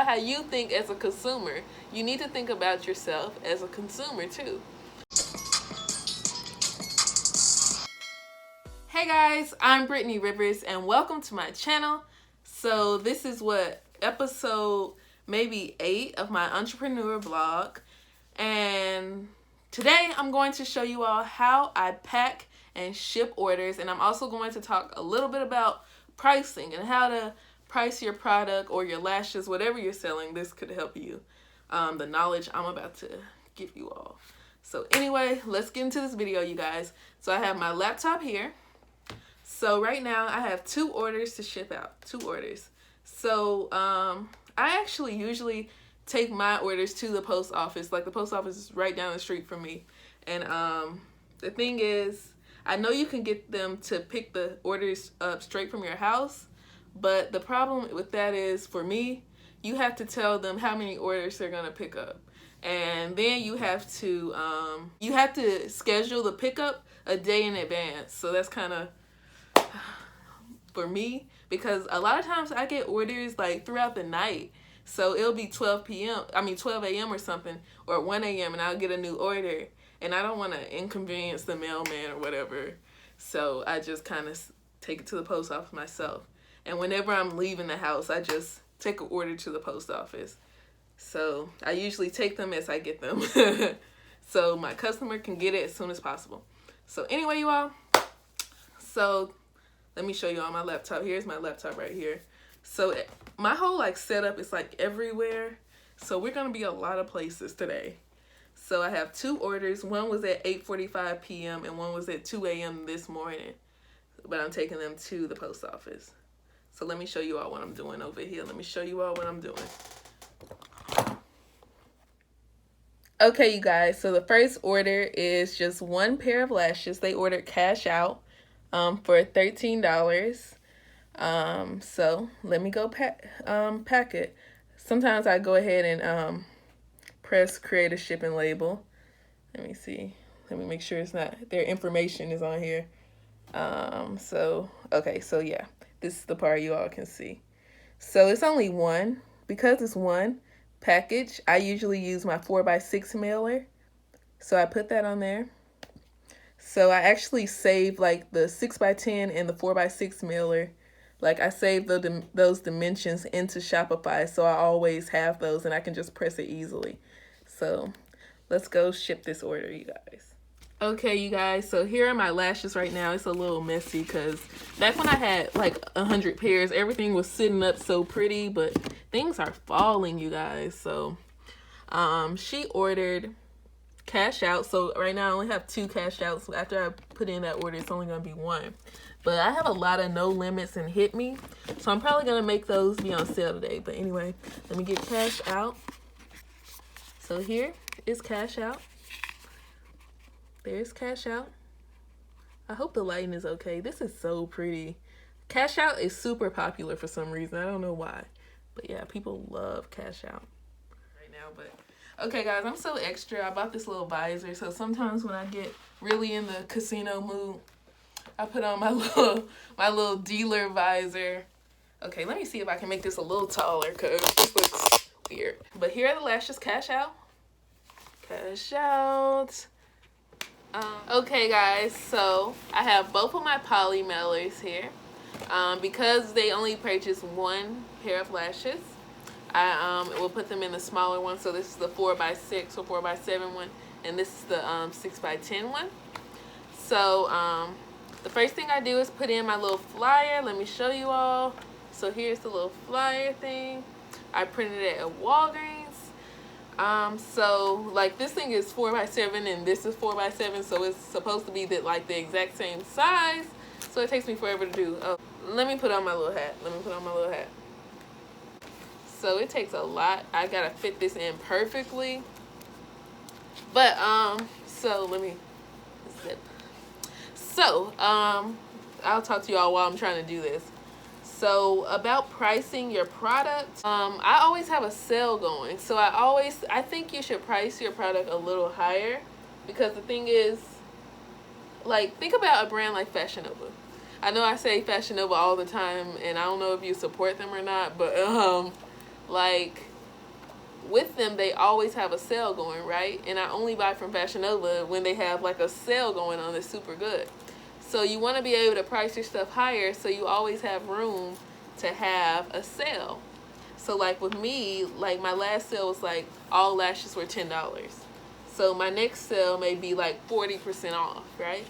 about how you think as a consumer. You need to think about yourself as a consumer too. Hey guys, I'm Brittany Rivers and welcome to my channel. So this is episode maybe 8 of my entrepreneur vlog. And today I'm going to show you all how I pack and ship orders. And I'm also going to talk a little bit about pricing and how to price your product or your lashes, whatever you're selling. This could help you. The knowledge I'm about to give you all. So anyway, let's get into this video, you guys. So I have my laptop here. So right now I have 2 orders to ship out, 2 orders. So I actually usually take my orders to the post office. Like the post office is right down the street from me. And the thing is, I know you can get them to pick the orders up straight from your house. But the problem with that is, for me, you have to tell them how many orders they're going to pick up. And then you have to schedule the pickup a day in advance. So that's kind of for me, because a lot of times I get orders like throughout the night. So it'll be 12 a.m. or something, or 1 a.m. and I'll get a new order. And I don't want to inconvenience the mailman or whatever. So I just kind of take it to the post office myself. And whenever I'm leaving the house, I just take an order to the post office. So I usually take them as I get them. So my customer can get it as soon as possible. So anyway, you all. So let me show you on my laptop. Here's my laptop right here. So my whole setup is everywhere. So we're going to be a lot of places today. So I have 2 orders. One was at 8:45 p.m. and one was at 2 a.m. this morning. But I'm taking them to the post office. So let me show you all what I'm doing over here. Let me show you all what I'm doing. Okay, you guys. So the first order is just 1 pair of lashes. They ordered cash out for $13. So let me go pack it. Sometimes I go ahead and press create a shipping label. Let me see. Let me make sure it's not, their information is on here. Okay, so yeah, this is the part you all can see. So it's only 1. Because it's 1 package, I usually use my 4x6 mailer. So I put that on there. So I actually save the 6x10 and the 4x6 mailer. I save those dimensions into Shopify, so I always have those and I can just press it easily. So let's go ship this order, you guys. Okay, you guys, so here are my lashes right now. It's a little messy because back when I had 100 pairs, everything was sitting up so pretty, but things are falling, you guys. So she ordered cash out. So right now I only have 2 cash outs. After I put in that order, it's only going to be 1. But I have a lot of no limits and hit me. So I'm probably going to make those be on sale today. But anyway, let me get cash out. So here is cash out. There's cash out. I hope the lighting is okay. This is so pretty. Cash out is super popular for some reason. I don't know why. But yeah, people love cash out right now. But okay, guys, I'm so extra. I bought this little visor. So sometimes when I get really in the casino mood, I put on my little dealer visor. Okay, let me see if I can make this a little taller because this looks weird. But here are the lashes. Cash out. Cash out. Okay, guys, so I have both of my poly mailers here. Because they only purchased 1 pair of lashes, I will put them in the smaller one. So this is the 4x6 or 4x7 one, and this is the 6x10 one. So the first thing I do is put in my little flyer. Let me show you all. So here's the little flyer thing. I printed it at Walgreens. So this thing is 4x7 and this is 4x7, so it's supposed to be the exact same size. So it takes me forever to do. Oh, let me put on my little hat. So it takes a lot. I gotta fit this in perfectly. But so let me zip. So I'll talk to y'all while I'm trying to do this. So about pricing your product, I always have a sale going. So I think you should price your product a little higher, because the thing is, think about a brand like Fashion Nova. I know I say Fashion Nova all the time, and I don't know if you support them or not, but with them, they always have a sale going, right? And I only buy from Fashion Nova when they have like a sale going on that's super good. So you want to be able to price your stuff higher so you always have room to have a sale. So like with me, like my last sale was like all lashes were $10. So my next sale may be like 40% off, right?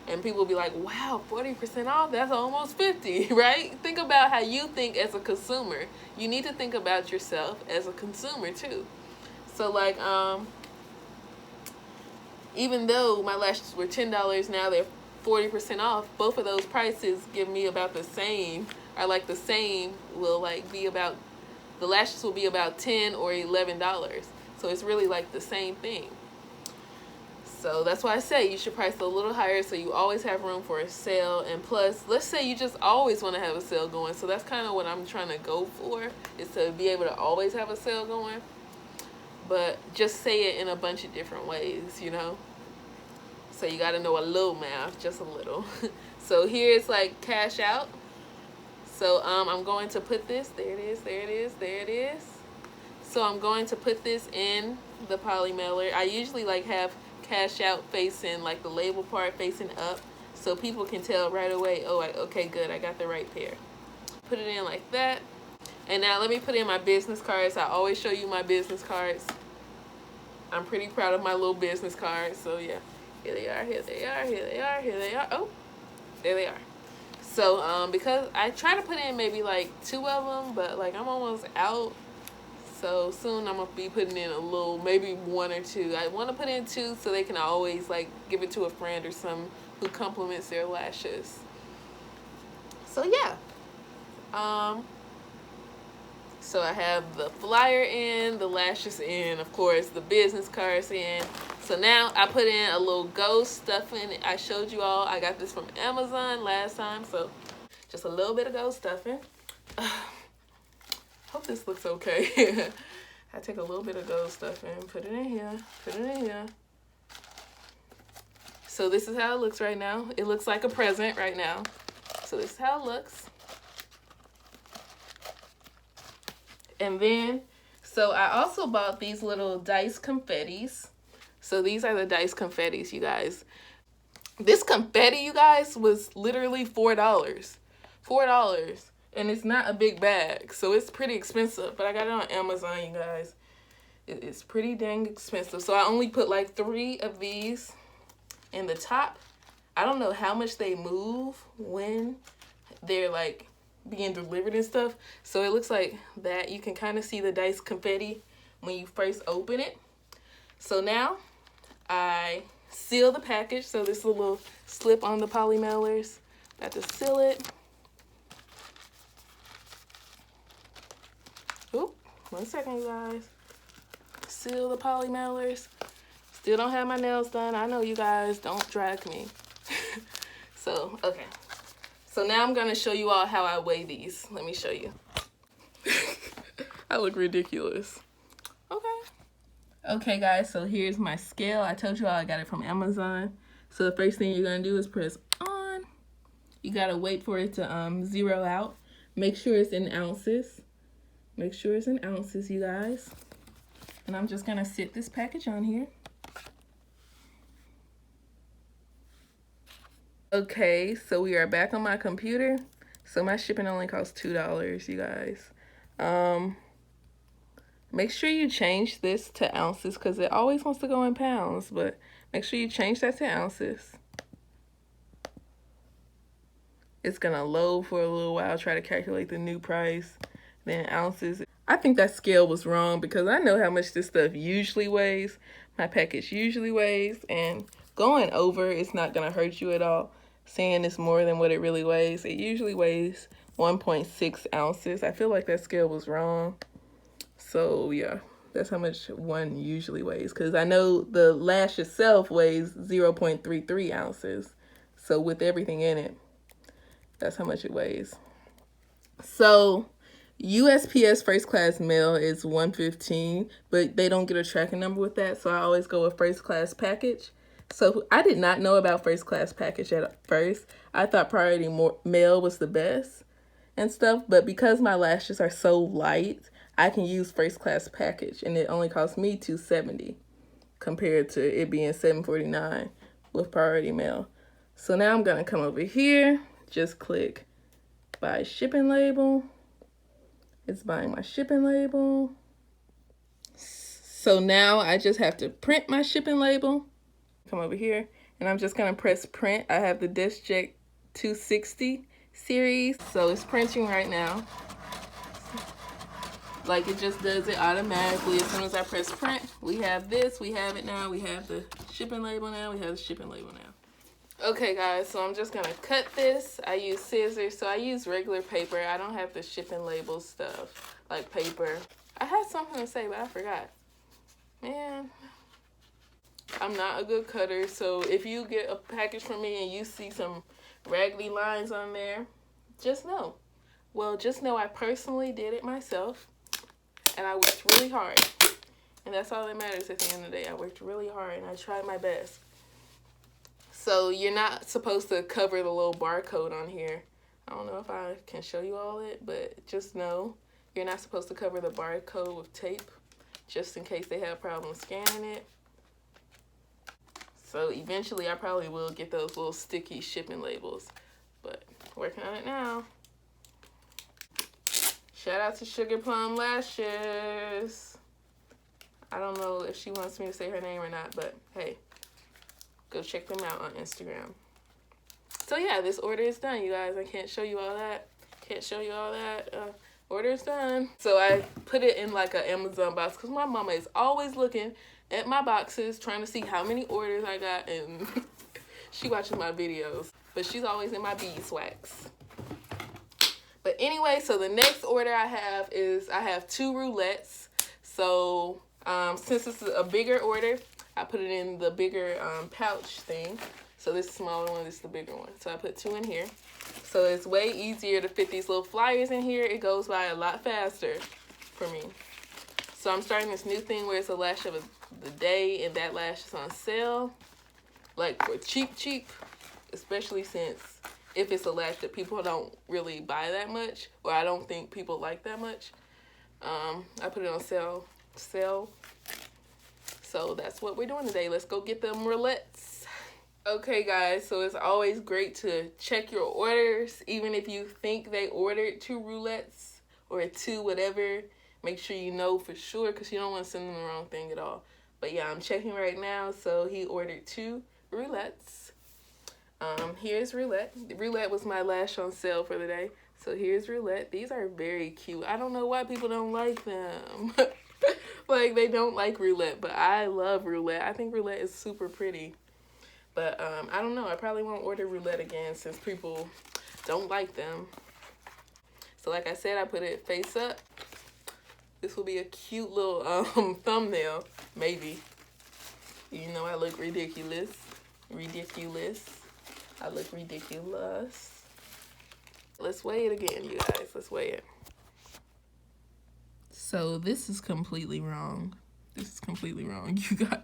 And people will be like, wow, 40% off? That's almost 50, right? Think about how you think as a consumer. You need to think about yourself as a consumer too. So like, even though my lashes were $10, now they're 40% off. Both of those prices give me about the same, or like the same will like be about, the lashes will be about $10 or $11. So it's really like the same thing. So that's why I say you should price it a little higher so you always have room for a sale. And plus, let's say you just always want to have a sale going. So that's kind of what I'm trying to go for, is to be able to always have a sale going. But just say it in a bunch of different ways, you know. So you got to know a little math, just a little. So here's like cash out. So I'm going to put this, there it is, there it is, there it is. So I'm going to put this in the poly mailer. I usually like have cash out facing, like the label part facing up, so people can tell right away, oh, okay, good, I got the right pair. Put it in like that. And now let me put in my business cards. I always show you my business cards. I'm pretty proud of my little business cards. So yeah, here they are, here they are, here they are, here they are. Oh, there they are. So because I try to put in maybe like 2 of them, but like I'm almost out. So soon I'm going to be putting in a little, maybe 1 or 2. I want to put in 2 so they can always like give it to a friend or some who compliments their lashes. So yeah. So I have the flyer in, the lashes in, of course, the business cards in. So now I put in a little ghost stuffing. I showed you all. I got this from Amazon last time. So just a little bit of ghost stuffing. Hope this looks okay. I take a little bit of gold stuffing, put it in here, put it in here. So this is how it looks right now. It looks like a present right now. So this is how it looks. And then, so I also bought these little dice confettis. So these are the dice confettis, you guys. This confetti, you guys, was literally $4. $4. And it's not a big bag, so it's pretty expensive. But I got it on Amazon, you guys. It's pretty dang expensive. So I only put like 3 of these in the top. I don't know how much they move when they're like being delivered and stuff. So it looks like that. You can kind of see the dice confetti when you first open it. So now I seal the package. So this little slip on the poly mailers. I have to seal it. Oop, 1 second, you guys. Seal the poly mailers. Still don't have my nails done. I know, you guys, don't drag me. So, okay. So now I'm going to show you all how I weigh these. Let me show you. I look ridiculous. Okay. Okay, guys, so here's my scale. I told you all I got it from Amazon. So the first thing you're going to do is press on. You got to wait for it to zero out. Make sure it's in ounces. Make sure it's in ounces, you guys. And I'm just going to sit this package on here. Okay, so we are back on my computer. So my shipping only costs $2, you guys. Make sure you change this to ounces because it always wants to go in pounds. But make sure you change that to ounces. It's going to load for a little while, try to calculate the new price. Then ounces. I think that scale was wrong because I know how much this stuff usually weighs. My package usually weighs, and going over it's not going to hurt you at all. Saying it's more than what it really weighs. It usually weighs 1.6 ounces. I feel like that scale was wrong. So yeah, that's how much one usually weighs. Because I know the lash itself weighs 0.33 ounces. So with everything in it, that's how much it weighs. So USPS first class mail is $115, but they don't get a tracking number with that, so I always go with first class package. So I did not know about first class package at first. I thought priority mail was the best and stuff, but because my lashes are so light, I can use first class package, and it only costs me $270 compared to it being $749 with priority mail. So now I'm gonna come over here, just click buy shipping label. It's buying my shipping label. So now I just have to print my shipping label. Come over here, and I'm just gonna press print. I have the DeskJet 260 series, so it's printing right now. Like, it just does it automatically. As soon as I press print, we have this, we have it now, we have the shipping label now, we have the shipping label now. Okay guys, so I'm just gonna cut this. I use scissors, so I use regular paper. I don't have the shipping label stuff, like paper. I had something to say, but I forgot. Man, I'm not a good cutter, so if you get a package from me and you see some raggedy lines on there, just know. Well, just know I personally did it myself, and I worked really hard. And that's all that matters at the end of the day. I worked really hard, and I tried my best. So you're not supposed to cover the little barcode on here. I don't know if I can show you all it, but just know you're not supposed to cover the barcode with tape, just in case they have problems scanning it. So eventually I probably will get those little sticky shipping labels, but working on it now. Shout out to Sugar Plum Lashes. I don't know if she wants me to say her name or not, but hey, go check them out on Instagram. So yeah, this order is done, you guys. I can't show you all that. Order is done. So I put it in like an Amazon box because my mama is always looking at my boxes, trying to see how many orders I got, and she watches my videos. But she's always in my beeswax. But anyway, so the next order I have is I have 2 roulettes. So since this is a bigger order, I put it in the bigger pouch thing. So this is the smaller one, this is the bigger one. So I put 2 in here. So it's way easier to fit these little flyers in here. It goes by a lot faster for me. So I'm starting this new thing where it's a lash of the day, and that lash is on sale. Like for cheap, especially since if it's a lash that people don't really buy that much, or I don't think people like that much. I put it on sale. So that's what we're doing today. Let's go get them roulettes. Okay guys, so it's always great to check your orders, even if you think they ordered 2 roulettes or 2 whatever. Make sure you know for sure, because you don't want to send them the wrong thing at all. But yeah, I'm checking right now. So he ordered 2 roulettes. Here's roulette. Roulette was my lash on sale for the day. So here's roulette. These are very cute. I don't know why people don't like them. Like, they don't like roulette, but I love roulette. I think roulette is super pretty. But I don't know. I probably won't order roulette again since people don't like them. So like I said, I put it face up. This will be a cute little thumbnail, maybe. You know I look ridiculous. I look ridiculous. Let's weigh it again, you guys. Let's weigh it. So this is completely wrong. You guys.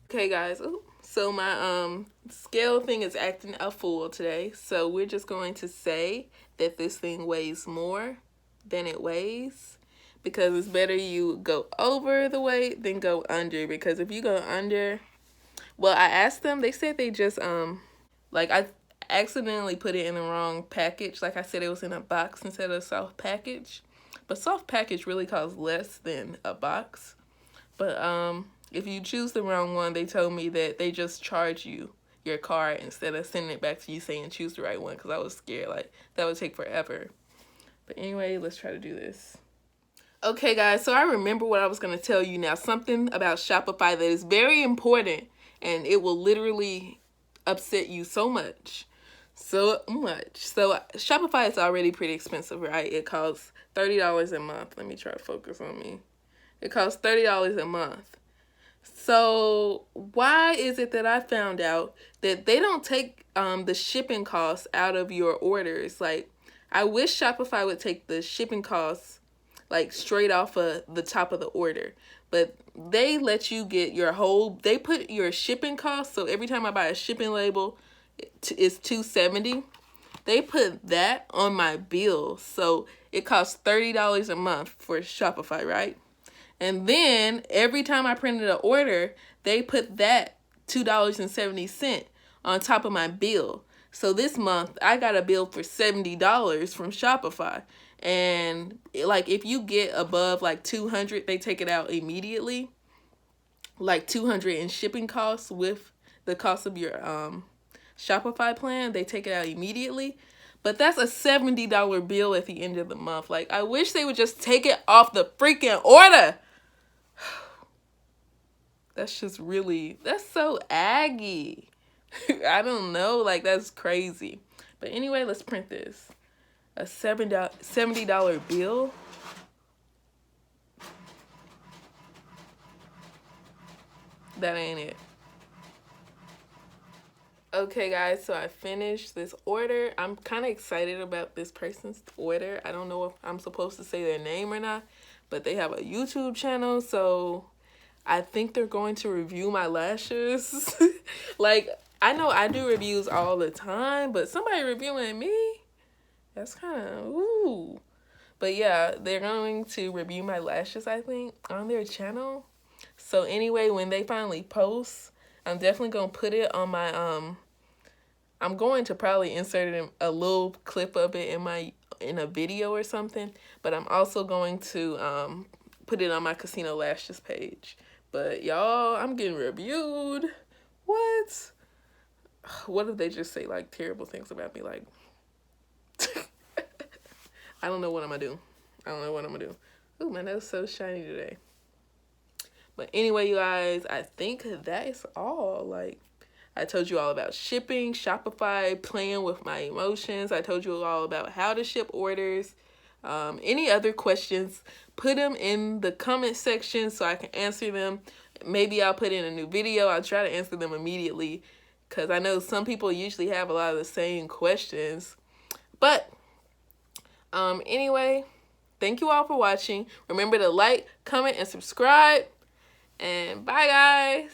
Okay, guys. Ooh. So my scale thing is acting a fool today. So we're just going to say that this thing weighs more than it weighs, because it's better you go over the weight than go under. Because if you go under, well, I asked them, they said they just like I accidentally put it in the wrong package. Like I said, it was in a box instead of a soft package. But soft package really costs less than a box. But if you choose the wrong one, they told me that they just charge you your card instead of sending it back to you saying choose the right one, because I was scared like that would take forever. But anyway, let's try to do this. Okay guys, so I remember what I was going to tell you now. Something about Shopify that is very important, and it will literally upset you so much. So Shopify is already pretty expensive, right? It costs $30 a month. Let me try to focus on me. It costs $30 a month. So why is it that I found out that they don't take the shipping costs out of your orders? Like, I wish Shopify would take the shipping costs like straight off of the top of the order. But they let you get your whole, they put your shipping costs. So every time I buy a shipping label, it's $270. they put that on my bill. So it costs $30 a month for Shopify, right? And then every time I printed an order, they put that $2.70 on top of my bill. So this month I got a bill for $70 from Shopify. And like if you get above like 200, they take it out immediately. Like 200 in shipping costs with the cost of your Shopify plan, they take it out immediately. But that's a $70 bill at the end of the month. Like, I wish they would just take it off the freaking order. That's just really, that's so aggy. I don't know, like, that's crazy. But anyway, let's print this. A $70 bill. That ain't it. Okay, guys, so I finished this order. I'm kind of excited about this person's order. I don't know if I'm supposed to say their name or not, but they have a YouTube channel, so I think they're going to review my lashes. Like, I know I do reviews all the time, but somebody reviewing me? That's kind of, ooh. But yeah, they're going to review my lashes, I think, on their channel. So anyway, when they finally post, I'm definitely going to put it on my, I'm going to probably insert it in a little clip of it in a video or something, but I'm also going to put it on my Casino Lashes page. But y'all, I'm getting reviewed. What? What if they just say like terrible things about me? Like, I don't know what I'm gonna do. I don't know what I'm gonna do. Ooh, my nose is so shiny today. But anyway, you guys, I think that is all. Like, I told you all about shipping, Shopify, playing with my emotions. I told you all about how to ship orders. Any other questions, put them in the comment section so I can answer them. Maybe I'll put in a new video. I'll try to answer them immediately because I know some people usually have a lot of the same questions. But anyway, thank you all for watching. Remember to like, comment, and subscribe. And bye, guys.